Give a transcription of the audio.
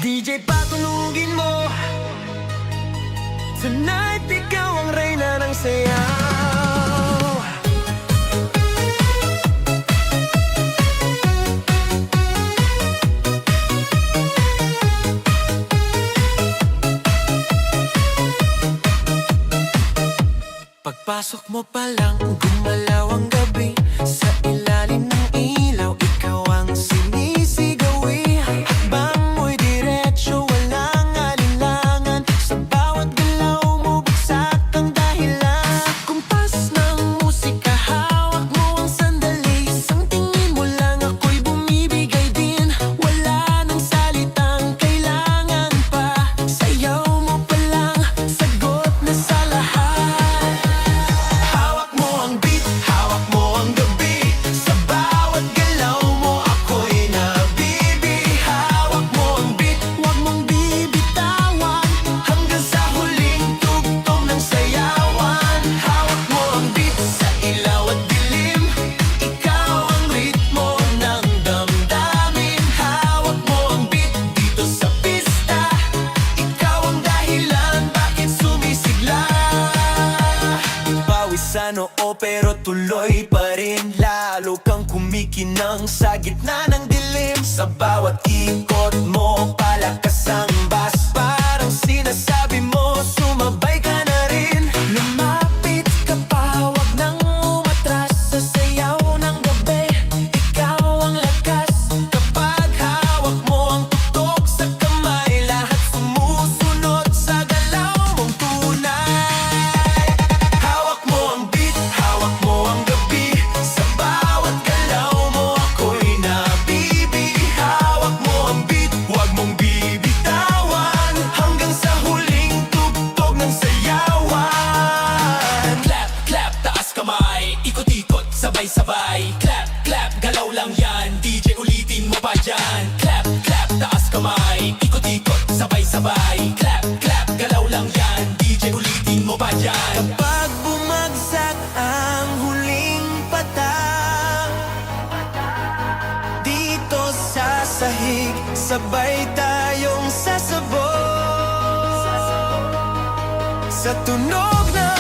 DJ patulugin mo. Tonight ikaw ang reyna ng sayaw. Pagpasok mo pa lang, gumalaw ang gabi. Sa ilalim ng ilaw, ikaw ang sinisigawi. Hakbang mo'y diretso, walang alinlangan. Sa bawat galaw mo, bagsak ang dahilan. Sa kumpas ng musika, hawak mo ang sandali. Isang tingin mo lang, ako'y bumibigay din. Wala nang salitang kailangan pa. Sayaw mo pa lang, sagot na sa lahat. Sa noo pero tuloy pa rin. Lalo kang kumikinang sa gitna ng dilim. Sa bawat ikot mo, palakas ang bass. Parang sinasabi mo, sumabay ka na rin. Lumapit ka pa, wag nang umatras. Sa sayaw ng gabi, ikaw ang lakas. Kapag hawak mo ang tutok sa kamay, lahat sumusunod sa galaw mong tunay. Sabay-sabay, clap, clap, galaw lang yan. DJ ulitin mo pa dyan. Clap, clap, taas kamay. Ikot-ikot, sabay-sabay. Clap, clap, galaw lang yan. DJ ulitin mo pa dyan. Kapag bumagsak ang huling patak, dito sa sahig, sabay tayong sasabog sa tunog na